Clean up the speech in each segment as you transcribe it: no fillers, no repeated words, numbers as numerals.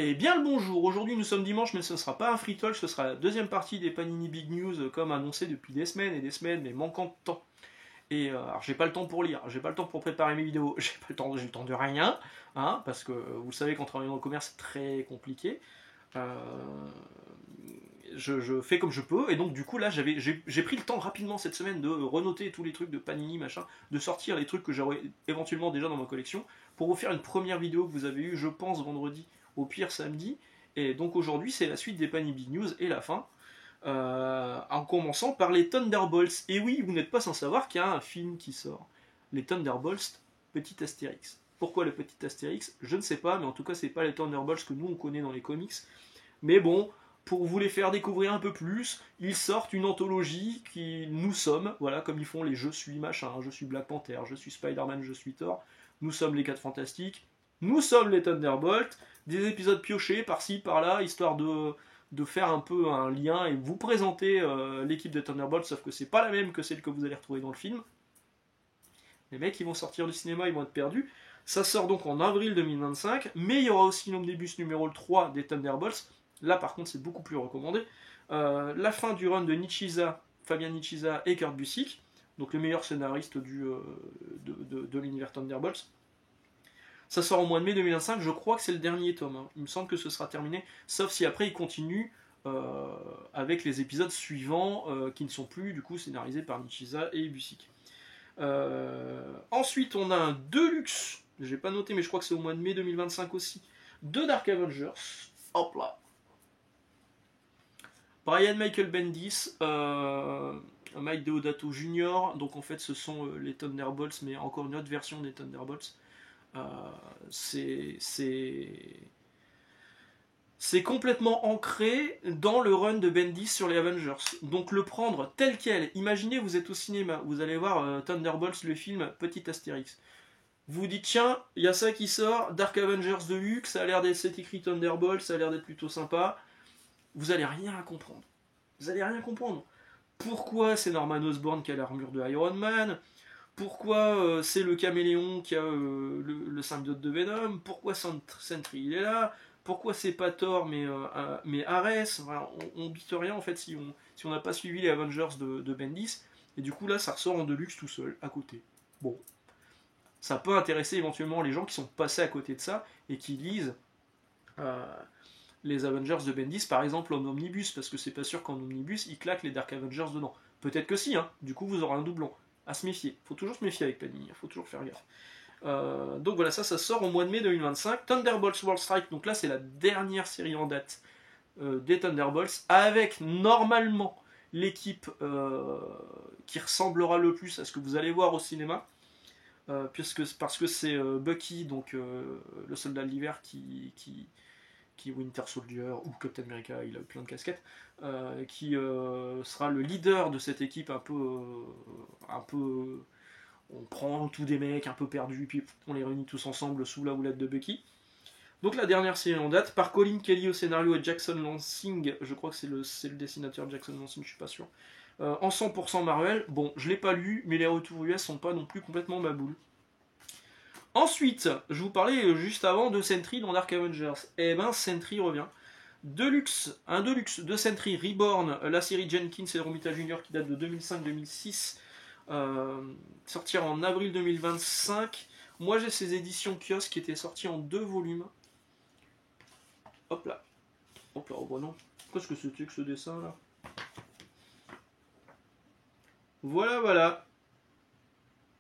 Et bien le bonjour, aujourd'hui nous sommes dimanche mais ce ne sera pas un free talk, ce sera la deuxième partie des Panini Big News comme annoncé depuis des semaines et des semaines mais manquant de temps. Et alors j'ai pas le temps pour lire, j'ai pas le temps pour préparer mes vidéos, j'ai le temps de rien, hein, parce que vous le savez qu'en travaillant dans le commerce c'est très compliqué. Euh, je fais comme je peux, et donc du coup là j'ai pris le temps rapidement cette semaine de renoter tous les trucs de Panini, machin, de sortir les trucs que j'aurais éventuellement déjà dans ma collection, pour vous faire une première vidéo que vous avez eue, je pense, vendredi, au pire samedi, et donc aujourd'hui c'est la suite des Panini Big News et la fin, en commençant par les Thunderbolts. Et oui, vous n'êtes pas sans savoir qu'il y a un film qui sort, les Thunderbolts, petit Astérix. Pourquoi le petit Astérix? Je ne sais pas, mais en tout cas c'est pas les Thunderbolts que nous on connaît dans les comics, mais bon, pour vous les faire découvrir un peu plus, ils sortent une anthologie qui nous sommes, voilà, comme ils font les je suis machin, je suis Black Panther, je suis Spider-Man, je suis Thor, nous sommes les 4 Fantastiques, nous sommes les Thunderbolts, des épisodes piochés par-ci, par-là, histoire de faire un peu un lien et vous présenter l'équipe des Thunderbolts, sauf que c'est pas la même que celle que vous allez retrouver dans le film. Les mecs, ils vont sortir du cinéma, ils vont être perdus. Ça sort donc en avril 2025, mais il y aura aussi l'omnibus numéro 3 des Thunderbolts. Là, par contre, c'est beaucoup plus recommandé. La fin du run de Nichiza, Fabien Nichiza et Kurt Busiek, donc le meilleur scénariste de l'univers Thunderbolts. Ça sort au mois de mai 2025, je crois que c'est le dernier tome. Hein. Il me semble que ce sera terminé, sauf si après il continue avec les épisodes suivants qui ne sont plus du coup scénarisés par Nichiza et Busiek. Ensuite, on a un Deluxe, j'ai pas noté, mais je crois que c'est au mois de mai 2025 aussi, de Dark Avengers. Hop là. Brian Michael Bendis, Mike Deodato Jr. Donc en fait, ce sont les Thunderbolts, mais encore une autre version des Thunderbolts. C'est complètement ancré dans le run de Bendis sur les Avengers. Donc le prendre tel quel, imaginez vous êtes au cinéma, vous allez voir Thunderbolts, le film, petit Astérix. Vous dites tiens, il y a ça qui sort, Dark Avengers de Luke, ça a l'air d'être, c'est écrit Thunderbolts, ça a l'air d'être plutôt sympa. Vous allez rien comprendre. Vous allez rien comprendre. Pourquoi c'est Norman Osborn qui a l'armure de Iron Man? Pourquoi c'est le caméléon qui a le symbiote de Venom? Pourquoi Sentry il est là? Pourquoi c'est pas Thor mais Ares? Voilà, on bite rien en fait si on n'a pas suivi les Avengers de Bendis. Et du coup là ça ressort en Deluxe tout seul, à côté. Bon. Ça peut intéresser éventuellement les gens qui sont passés à côté de ça et qui lisent les Avengers de Bendis, par exemple en omnibus, parce que c'est pas sûr qu'en omnibus ils claquent les Dark Avengers dedans. Peut-être que si, hein. Du coup vous aurez un doublon. À se méfier. Faut toujours se méfier avec Panini, faut toujours faire gaffe. Donc voilà, ça sort au mois de mai 2025. Thunderbolts World Strike, donc là c'est la dernière série en date des Thunderbolts, avec normalement l'équipe qui ressemblera le plus à ce que vous allez voir au cinéma. Parce que c'est Bucky, donc le soldat de l'hiver qui Winter Soldier ou Captain America, il a plein de casquettes, qui sera le leader de cette équipe un peu on prend tous des mecs un peu perdus puis on les réunit tous ensemble sous la houlette de Bucky. Donc la dernière série en date, par Colin Kelly au scénario et Jackson Lansing, je crois que c'est le dessinateur Jackson Lansing, je suis pas sûr, en 100% Marvel. Bon, je l'ai pas lu, mais les retours US sont pas non plus complètement ma boule. Ensuite, je vous parlais juste avant de Sentry dans Dark Avengers. Eh ben, Sentry revient. Un Deluxe de Sentry Reborn, la série Jenkins et Romita Jr. qui date de 2005-2006, sortir en avril 2025. Moi, j'ai ces éditions kiosque qui étaient sorties en 2 volumes. Hop là. Hop là, oh bah non. Qu'est-ce que c'était que ce dessin là? Voilà.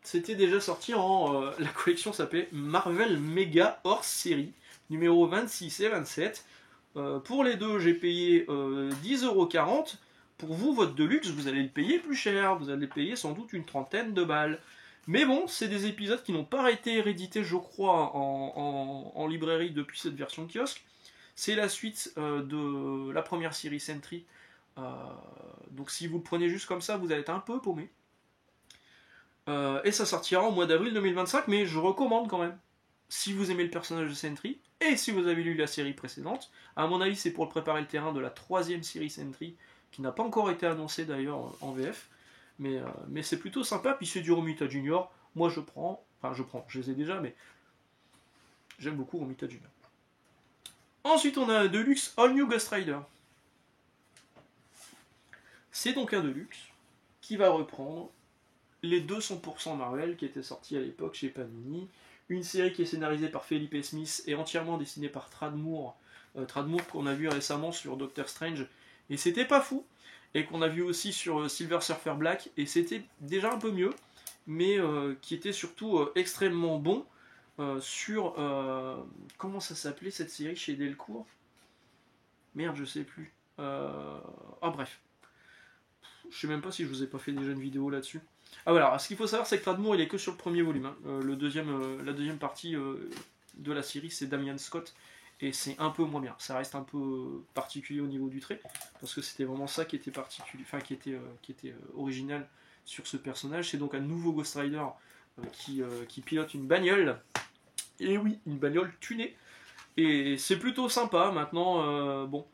C'était déjà sorti en... la collection s'appelait Marvel Mega hors série, numéro 26 et 27. Pour les deux, j'ai payé 10,40€. Pour vous, votre Deluxe, vous allez le payer plus cher. Vous allez le payer sans doute une trentaine de balles. Mais bon, c'est des épisodes qui n'ont pas été réédités, je crois, en librairie depuis cette version kiosque. C'est la suite de la première série Sentry. Donc si vous le prenez juste comme ça, vous allez être un peu paumé. Et ça sortira au mois d'avril 2025, mais je recommande quand même. Si vous aimez le personnage de Sentry, et si vous avez lu la série précédente, à mon avis c'est pour préparer le terrain de la 3e série Sentry, qui n'a pas encore été annoncée d'ailleurs en VF, mais c'est plutôt sympa, puis c'est du Romita Junior, moi je prends, je les ai déjà, mais j'aime beaucoup Romita Junior. Ensuite, on a un Deluxe All New Ghost Rider. C'est donc un Deluxe qui va reprendre les 200% Marvel qui étaient sortis à l'époque chez Panini. Une série qui est scénarisée par Felipe Smith et entièrement dessinée par Tradd Moore. Tradd Moore qu'on a vu récemment sur Doctor Strange. Et c'était pas fou. Et qu'on a vu aussi sur Silver Surfer Black. Et c'était déjà un peu mieux. Mais qui était surtout extrêmement bon. Sur... comment ça s'appelait cette série chez Delcourt? Merde, je sais plus. Ah bref. Je sais même pas si je vous ai pas fait déjà une vidéo là-dessus. Ah voilà, ce qu'il faut savoir c'est que Tradd Moore il est que sur le premier volume. Hein. La deuxième partie de la série c'est Damian Scott. Et c'est un peu moins bien. Ça reste un peu particulier au niveau du trait. Parce que c'était vraiment ça qui était particulier. Enfin qui était original sur ce personnage. C'est donc un nouveau Ghost Rider qui pilote une bagnole. Et oui, une bagnole tunée. Et c'est plutôt sympa. Maintenant, bon.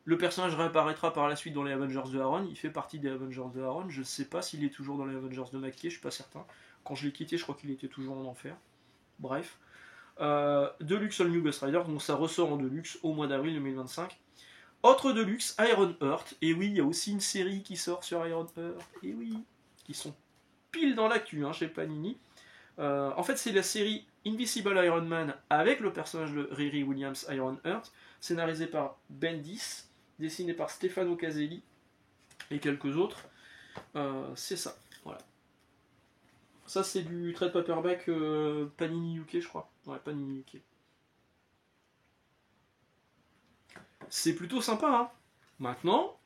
Le personnage réapparaîtra par la suite dans les Avengers de Aaron. Il fait partie des Avengers de Aaron. Je ne sais pas s'il est toujours dans les Avengers de McKay, je suis pas certain. Quand je l'ai quitté, je crois qu'il était toujours en enfer. Bref. Deluxe All New Ghost Rider, donc ça ressort en Deluxe au mois d'avril 2025. Autre Deluxe, Iron Heart. Et oui, il y a aussi une série qui sort sur Iron Heart. Et oui, qui sont pile dans l'actu chez Panini. En fait, c'est la série Invisible Iron Man avec le personnage de Riri Williams Iron Heart, scénarisé par Bendis, dessiné par Stefano Caselli et quelques autres. C'est ça, voilà. Ça, c'est du trade paperback Panini UK, je crois. Ouais, Panini UK. C'est plutôt sympa, hein. Maintenant,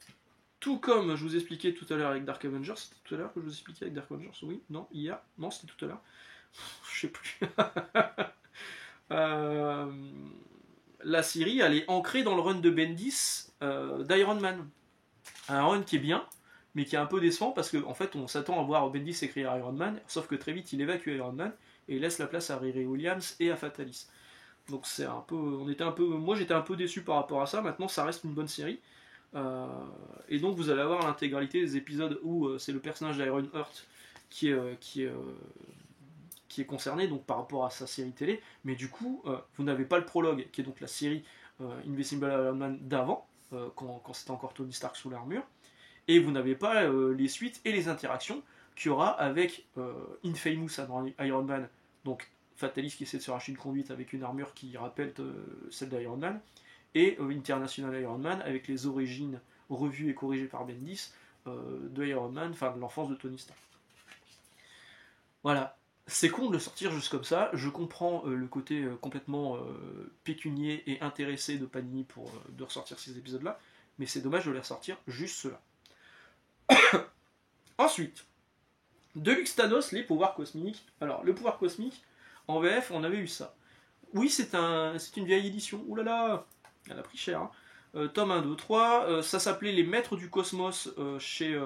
tout comme je vous expliquais tout à l'heure avec Dark Avengers, c'était tout à l'heure que je vous expliquais avec Dark Avengers, oui, non, hier, non, c'était tout à l'heure. Je sais plus. La série, elle est ancrée dans le run de Bendis d'Iron Man. Un run qui est bien, mais qui est un peu décevant parce qu'en fait, on s'attend à voir Bendis écrire Iron Man, sauf que très vite, il évacue Iron Man et il laisse la place à Riri Williams et à Fatalis. Donc c'est un peu, moi j'étais un peu déçu par rapport à ça. Maintenant, ça reste une bonne série. Et donc vous allez avoir l'intégralité des épisodes où c'est le personnage d'Iron Heart qui est concerné donc par rapport à sa série télé, mais du coup vous n'avez pas le prologue qui est donc la série Invisible Iron Man d'avant quand c'était encore Tony Stark sous l'armure, et vous n'avez pas les suites et les interactions qu'il y aura avec Infamous Iron Man, donc Fatalis qui essaie de se racheter une conduite avec une armure qui rappelle celle d'Iron Man, et International Iron Man avec les origines revues et corrigées par Bendis de Iron Man, enfin de l'enfance de Tony Stark. Voilà. C'est con de le sortir juste comme ça. Je comprends le côté complètement pécunier et intéressé de Panini pour de ressortir ces épisodes-là, mais c'est dommage de les ressortir juste ceux-là. Ensuite, Deluxe Thanos, les pouvoirs cosmiques. Alors, le pouvoir cosmique, en VF, on avait eu ça. Oui, c'est une vieille édition. Ouh là là, elle a pris cher. Hein. Tome 1, 2, 3. Ça s'appelait Les Maîtres du Cosmos chez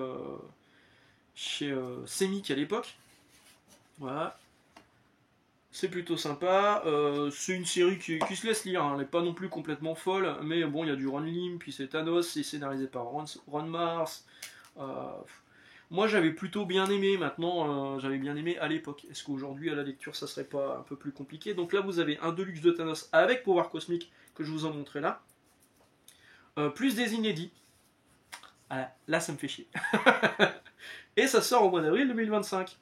Semic à l'époque. Voilà. C'est plutôt sympa. C'est une série qui se laisse lire. Hein. Elle n'est pas non plus complètement folle. Mais bon, il y a du Ron Lim, puis c'est Thanos. C'est scénarisé par Ron Mars. Moi, j'avais plutôt bien aimé. Maintenant, j'avais bien aimé à l'époque. Est-ce qu'aujourd'hui, à la lecture, ça serait pas un peu plus compliqué? Donc là, vous avez un Deluxe de Thanos avec pouvoir cosmique que je vous en montrais là. Plus des inédits. Ah, là, ça me fait chier. Et ça sort au mois d'avril 2025.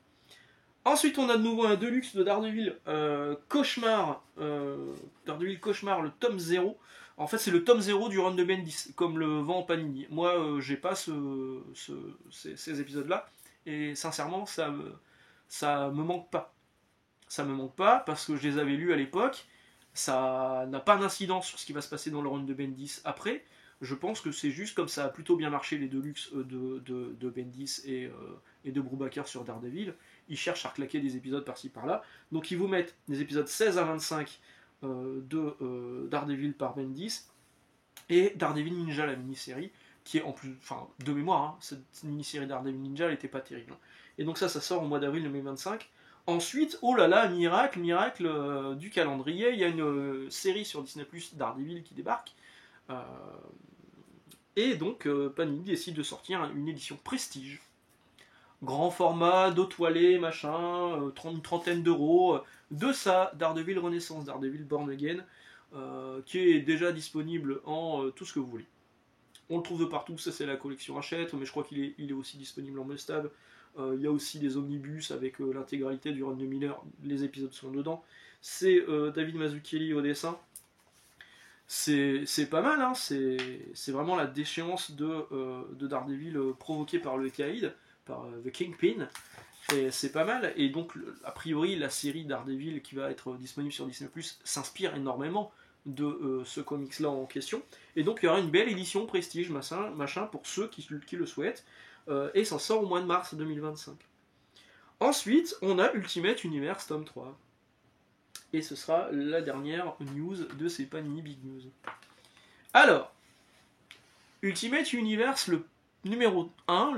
Ensuite, on a de nouveau un Deluxe de Daredevil Cauchemar. Daredevil Cauchemar, le tome 0. En fait, c'est le tome 0 du run de Bendis, comme le vend Panini. Moi, j'ai pas ces épisodes-là. Et sincèrement, ça me manque pas. Ça me manque pas parce que je les avais lus à l'époque. Ça n'a pas d'incidence sur ce qui va se passer dans le run de Bendis après. Je pense que c'est juste comme ça a plutôt bien marché les Deluxe de Bendis et de Brubaker sur Daredevil. Ils cherchent à reclaquer des épisodes par-ci par-là. Donc ils vous mettent des épisodes 16 à 25 de Daredevil par Bendis et Daredevil Ninja, la mini-série, qui est en plus, enfin de mémoire, hein, cette mini-série Daredevil Ninja, elle n'était pas terrible. Hein. Et donc ça sort au mois d'avril 2025. Ensuite, oh là là, miracle du calendrier, il y a une série sur Disney+, Daredevil qui débarque. Et donc Panini décide de sortir une édition prestige. Grand format, dos toilé, machin, une trentaine d'euros. De ça, Daredevil Renaissance, Daredevil Born Again. qui est déjà disponible en tout ce que vous voulez. On le trouve de partout, ça c'est la collection Hachette, mais je crois qu'il est aussi disponible en must-have. Il y a aussi des omnibus avec l'intégralité du run de Miller, les épisodes sont dedans. C'est David Mazzucchelli au dessin. C'est pas mal, hein, c'est vraiment la déchéance de Daredevil provoquée par le Caïd, par The Kingpin. Et c'est pas mal, et donc a priori la série Daredevil qui va être disponible sur Disney+, s'inspire énormément de ce comics-là en question. Et donc il y aura une belle édition prestige, machin pour ceux qui le souhaitent, et ça sort au mois de mars 2025. Ensuite, on a Ultimate Universe tome 3. Et ce sera la dernière news de ces Panini Big News. Alors, Ultimate Universe, le numéro 1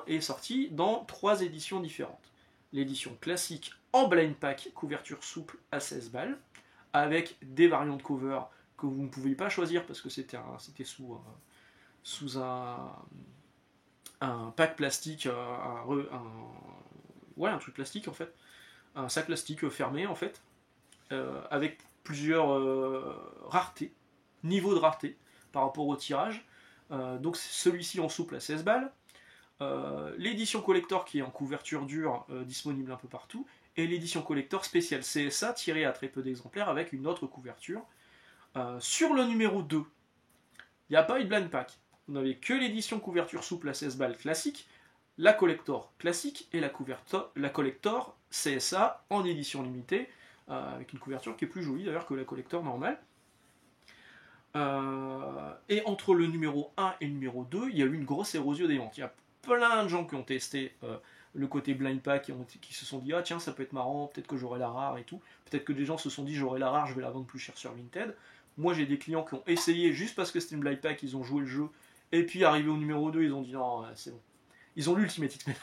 est sorti dans 3 éditions différentes. L'édition classique en blind pack, couverture souple à 16 balles, avec des variantes de cover que vous ne pouviez pas choisir parce que c'était sous un pack plastique, un truc plastique en fait, un sac plastique fermé en fait, avec plusieurs raretés, niveaux de rareté par rapport au tirage. Donc celui-ci en souple à 16 balles. L'édition collector qui est en couverture dure, disponible un peu partout. Et l'édition collector spéciale CSA tirée à très peu d'exemplaires avec une autre couverture. Sur le numéro 2, il n'y a pas eu de blind pack. Vous n'avez que l'édition couverture souple à 16 balles classique, la collector classique et la collector CSA en édition limitée, avec une couverture qui est plus jolie d'ailleurs que la collector normale. Et entre le numéro 1 et le numéro 2, il y a eu une grosse érosion des ventes. Il y a plein de gens qui ont testé le côté blind pack qui se sont dit ah tiens ça peut être marrant, peut-être que j'aurai la rare et tout. Peut-être que des gens se sont dit j'aurai la rare, je vais la vendre plus cher sur Vinted. Moi j'ai des clients qui ont essayé juste parce que c'était une blind pack, ils ont joué le jeu et puis arrivé au numéro 2 ils ont dit non c'est bon. Ils ont lu Ultimate X-Men.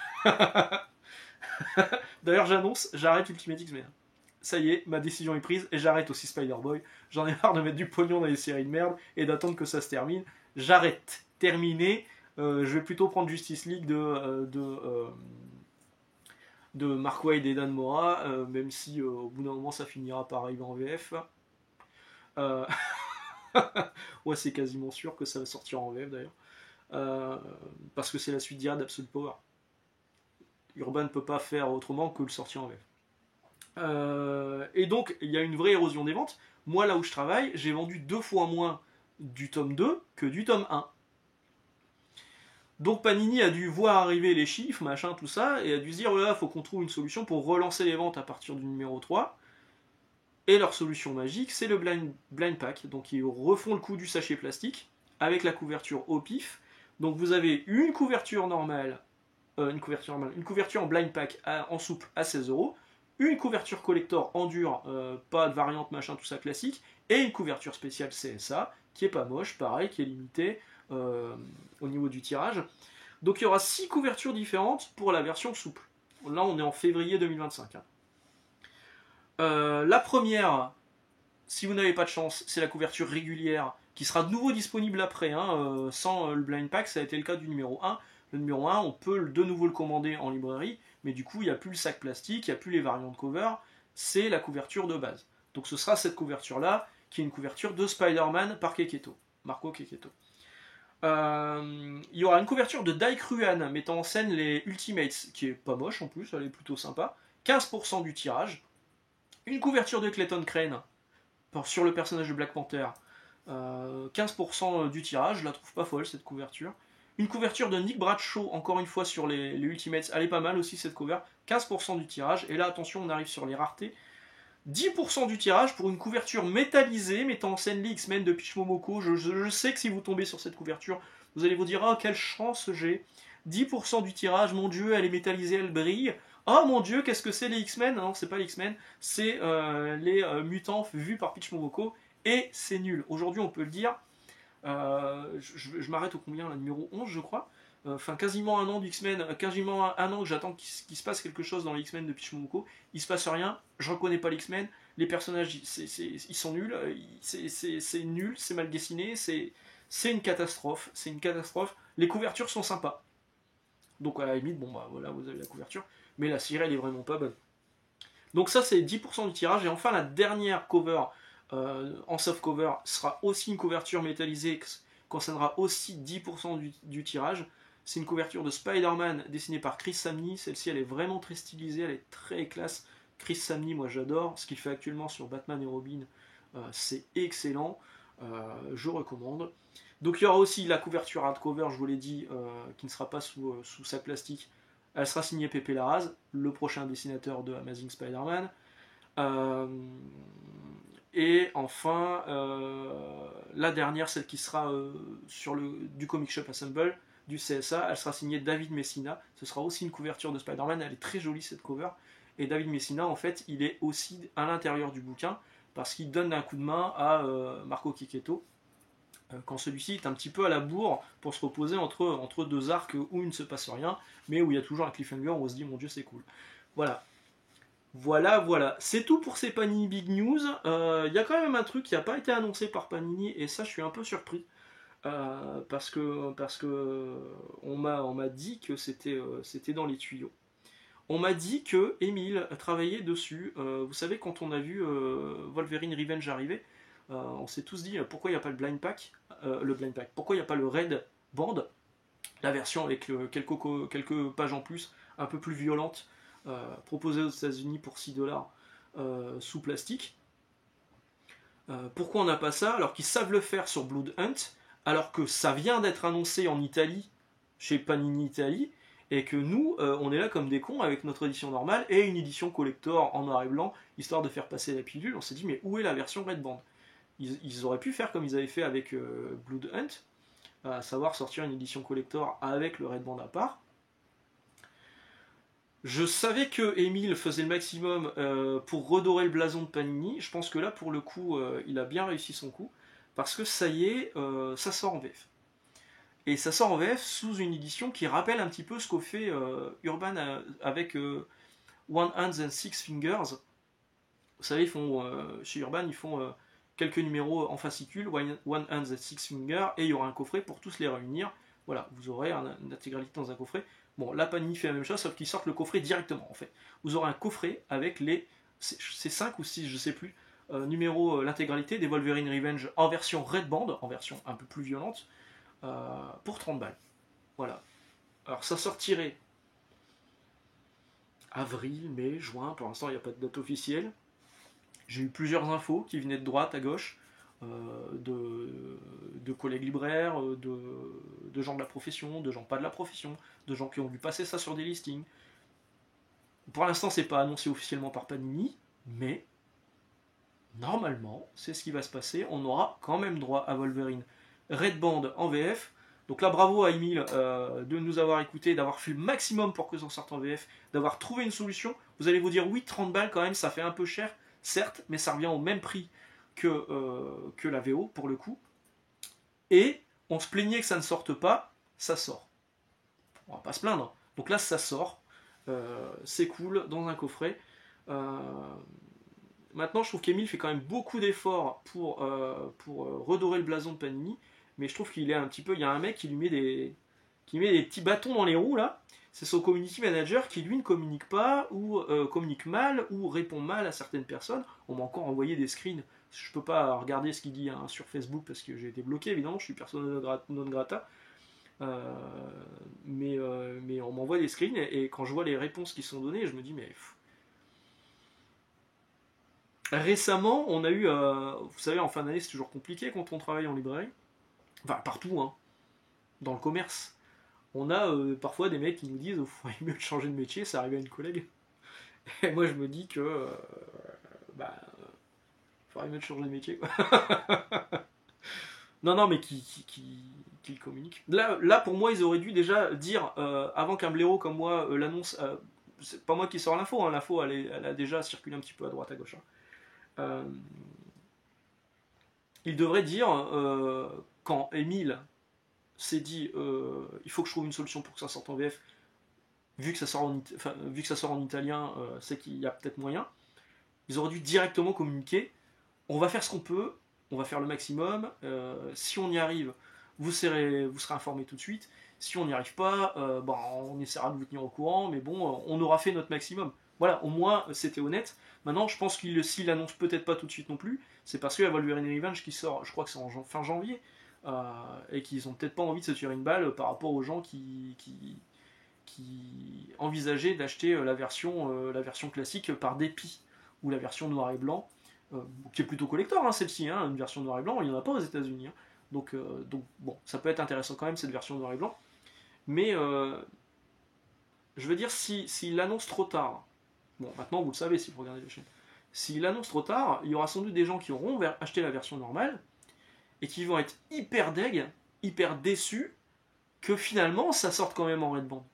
D'ailleurs j'annonce, j'arrête Ultimate X-Men. Ça y est, ma décision est prise et j'arrête aussi Spider-Boy. J'en ai marre de mettre du pognon dans les séries de merde et d'attendre que ça se termine. J'arrête. Terminé. Je vais plutôt prendre Justice League de Mark Waid et Dan Mora, même si au bout d'un moment ça finira par arriver en VF. Ouais, c'est quasiment sûr que ça va sortir en VF d'ailleurs. Parce que c'est la suite directe d'Absolute Power. Urban ne peut pas faire autrement que le sortir en VF. Et donc il y a une vraie érosion des ventes. Moi là où je travaille, j'ai vendu 2 fois moins du tome 2 que du tome 1. Donc Panini a dû voir arriver les chiffres, machin, tout ça, et a dû se dire voilà, faut qu'on trouve une solution pour relancer les ventes à partir du numéro 3. Et leur solution magique, c'est le blind pack. Donc ils refont le coup du sachet plastique avec la couverture au pif. Donc vous avez une couverture normale, une couverture en blind pack en souple à 16€. Une couverture collector en dur, pas de variante machin, tout ça classique, et une couverture spéciale CSA, qui est pas moche, pareil, qui est limitée au niveau du tirage. Donc il y aura 6 couvertures différentes pour la version souple. Là on est en février 2025. La première, si vous n'avez pas de chance, c'est la couverture régulière, qui sera de nouveau disponible après, sans le blind pack, ça a été le cas du numéro 1. Le numéro 1, on peut de nouveau le commander en librairie, mais du coup, il n'y a plus le sac plastique, il n'y a plus les variantes cover, c'est la couverture de base. Donc ce sera cette couverture-là, qui est une couverture de Spider-Man par Keketo, Marco Keketo. Il y aura une couverture de Dai Kruan, mettant en scène les Ultimates, qui est pas moche en plus, elle est plutôt sympa. 15% du tirage. Une couverture de Clayton Crane, sur le personnage de Black Panther. 15% du tirage, je la trouve pas folle cette couverture. Une couverture de Nick Bradshaw, encore une fois sur les Ultimates, elle est pas mal aussi cette cover, 15% du tirage, et là attention on arrive sur les raretés, 10% du tirage pour une couverture métallisée mettant en scène les X-Men de Peach Momoko. Je sais que si vous tombez sur cette couverture, vous allez vous dire « Oh, quelle chance j'ai !» 10% du tirage, mon dieu, elle est métallisée, elle brille. Oh mon dieu, qu'est-ce que c'est les X-Men? Non, c'est pas les X-Men, c'est les mutants vus par Peach Momoko, et c'est nul. Aujourd'hui on peut le dire, je m'arrête au combien, la numéro 11 je crois, enfin quasiment un an d'X-Men, quasiment un an que j'attends qu'il se passe quelque chose dans les X-Men de Peach Momoko, il se passe rien, je reconnais pas les X-Men, les personnages ils sont nuls, c'est nul, c'est mal dessiné, c'est une catastrophe, les couvertures sont sympas, donc à la limite, bon bah voilà, vous avez la couverture, mais la série elle est vraiment pas bonne. Donc ça c'est 10% du tirage, et enfin la dernière cover en softcover sera aussi une couverture métallisée, concernera aussi 10% du tirage. C'est une couverture de Spider-Man dessinée par Chris Samnee. Celle-ci, elle est vraiment très stylisée, elle est très classe. Chris Samnee, moi j'adore. Ce qu'il fait actuellement sur Batman et Robin, c'est excellent. Je recommande. Donc il y aura aussi la couverture hardcover, je vous l'ai dit, qui ne sera pas sous sac plastique. Elle sera signée Pepe Larraz, le prochain dessinateur de Amazing Spider-Man. Et enfin, la dernière, celle qui sera du Comic Shop Assemble, du CSA, elle sera signée David Messina. Ce sera aussi une couverture de Spider-Man, elle est très jolie cette cover. Et David Messina, en fait, il est aussi à l'intérieur du bouquin, parce qu'il donne un coup de main à Marco Checchetto, quand celui-ci est un petit peu à la bourre pour se reposer entre deux arcs où il ne se passe rien, mais où il y a toujours un cliffhanger où on se dit mon dieu c'est cool. Voilà. Voilà. C'est tout pour ces Panini Big News. Il y a quand même un truc qui n'a pas été annoncé par Panini, et ça je suis un peu surpris. Parce que on m'a dit que c'était dans les tuyaux. On m'a dit que Emile travaillait dessus. Vous savez, quand on a vu Wolverine Revenge arriver, on s'est tous dit pourquoi il n'y a pas le blind pack, pourquoi il n'y a pas le Red Band, la version avec quelques pages en plus, un peu plus violente, proposée aux États-Unis pour 6$ sous plastique. Pourquoi on n'a pas ça alors qu'ils savent le faire sur Blood Hunt, alors que ça vient d'être annoncé en Italie, chez Panini Italie, et que nous, on est là comme des cons avec notre édition normale et une édition collector en noir et blanc, histoire de faire passer la pilule. On s'est dit, mais où est la version Red Band? Ils auraient pu faire comme ils avaient fait avec Blood Hunt, à savoir sortir une édition collector avec le Red Band à part. Je savais que Emile faisait le maximum pour redorer le blason de Panini. Je pense que là, pour le coup, il a bien réussi son coup, parce que ça y est, ça sort en VF. Et ça sort en VF sous une édition qui rappelle un petit peu ce qu'au fait Urban avec One Hands and Six Fingers. Vous savez, chez Urban, ils font quelques numéros en fascicule, One Hands and Six Fingers, et il y aura un coffret pour tous les réunir. Voilà, vous aurez une intégralité dans un coffret. Bon, là, Panini fait la même chose, sauf qu'ils sortent le coffret directement, en fait. Vous aurez un coffret avec c'est 5 ou 6, je sais plus, numéros, l'intégralité des Wolverine Revenge en version Red Band, en version un peu plus violente, pour 30 balles. Voilà. Alors ça sortirait avril, mai, juin, pour l'instant il n'y a pas de date officielle. J'ai eu plusieurs infos qui venaient de droite à gauche, de collègues libraires, de gens de la profession, de gens pas de la profession, de gens qui ont dû passer ça sur des listings. Pour l'instant c'est pas annoncé officiellement par Panini, mais normalement c'est ce qui va se passer. On aura quand même droit à Wolverine Red Band en VF. Donc là, bravo à Emile de nous avoir écoutés, d'avoir fait le maximum pour que ça sorte en VF, d'avoir trouvé une solution. Vous allez vous dire, oui, 30 balles quand même, ça fait un peu cher, certes, mais ça revient au même prix que la VO, pour le coup. Et on se plaignait que ça ne sorte pas, ça sort. On va pas se plaindre. Donc là, ça sort. C'est cool, dans un coffret. Maintenant, je trouve qu'Emile fait quand même beaucoup d'efforts pour redorer le blason de Panini. Mais je trouve qu'il est un petit peu. Il y a un mec qui lui met des petits bâtons dans les roues là. C'est son community manager qui lui ne communique pas, ou communique mal, ou répond mal à certaines personnes. On m'a encore envoyé des screens. Je peux pas regarder ce qu'il dit sur Facebook parce que j'ai été bloqué évidemment. Je suis persona non grata. Mais on m'envoie des screens et quand je vois les réponses qui sont données, je me dis mais. Récemment, on a eu, vous savez, en fin d'année, c'est toujours compliqué quand on travaille en librairie. Enfin, partout, hein, dans le commerce. On a parfois des mecs qui nous disent il faudrait mieux de changer de métier, ça arrive à une collègue. Et moi je me dis que il faudrait mieux de changer de métier. Quoi. non, mais qui communique. Là, pour moi, ils auraient dû déjà dire, avant qu'un blaireau comme moi l'annonce, c'est pas moi qui sors l'info, hein, l'info elle a déjà circulé un petit peu à droite à gauche. Hein. Il devrait dire, quand Emile s'est dit il faut que je trouve une solution pour que ça sorte en VF, vu que ça sort en italien, c'est qu'il y a peut-être moyen. Ils auraient dû directement communiquer on va faire ce qu'on peut, on va faire le maximum, si on y arrive, vous serez informés tout de suite. Si on n'y arrive pas, on essaiera de vous tenir au courant, mais bon, on aura fait notre maximum. Voilà, au moins c'était honnête. Maintenant, je pense qu'il s'il l'annonce peut-être pas tout de suite non plus, c'est parce qu'il y a Wolverine Revenge qui sort, je crois que c'est en fin janvier, et qu'ils ont peut-être pas envie de se tirer une balle par rapport aux gens qui envisageaient d'acheter la version classique par dépit, ou la version noir et blanc, qui est plutôt collector, hein, celle-ci, hein, une version noir et blanc, il n'y en a pas aux États-Unis. Hein. Donc bon, ça peut être intéressant quand même cette version noir et blanc, mais je veux dire, s'il l'annonce trop tard, bon, maintenant vous le savez si vous regardez la chaîne, s'il l'annonce trop tard, il y aura sans doute des gens qui auront acheté la version normale et qui vont être hyper deg, hyper déçus que finalement ça sorte quand même en Red Band.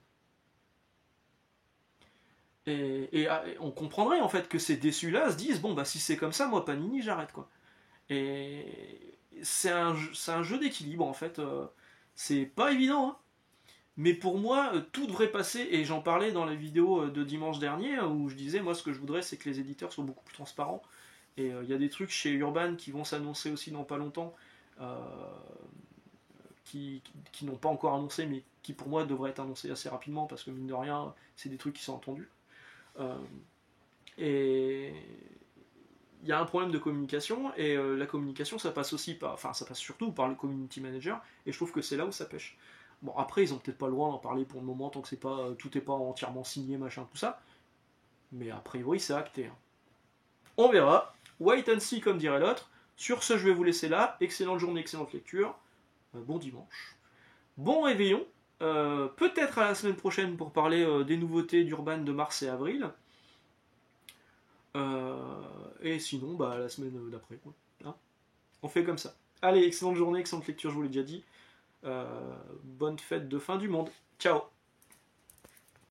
Et on comprendrait en fait que ces déçus-là se disent bon bah si c'est comme ça, moi Panini j'arrête quoi. Et c'est un jeu d'équilibre en fait. C'est pas évident, hein. Mais pour moi, tout devrait passer, et j'en parlais dans la vidéo de dimanche dernier, où je disais, moi ce que je voudrais c'est que les éditeurs soient beaucoup plus transparents. Et il y a des trucs chez Urban qui vont s'annoncer aussi dans pas longtemps, euh, qui n'ont pas encore annoncé, mais qui pour moi devraient être annoncés assez rapidement, parce que mine de rien, c'est des trucs qui sont entendus. Euh, et il y a un problème de communication, et la communication ça passe aussi par, enfin ça passe surtout par le community manager, et je trouve que c'est là où ça pêche. Bon après ils ont peut-être pas le droit d'en parler pour le moment tant que c'est pas, tout est pas entièrement signé machin tout ça, mais a priori c'est acté. Hein. On verra, wait and see comme dirait l'autre. Sur ce je vais vous laisser là, excellente journée, excellente lecture, bon dimanche, bon réveillon, peut-être à la semaine prochaine pour parler des nouveautés d'Urban de mars et avril. Et sinon, bah, la semaine d'après. Quoi. Hein, on fait comme ça. Allez, excellente journée, excellente lecture, je vous l'ai déjà dit. Bonne fête de fin du monde. Ciao.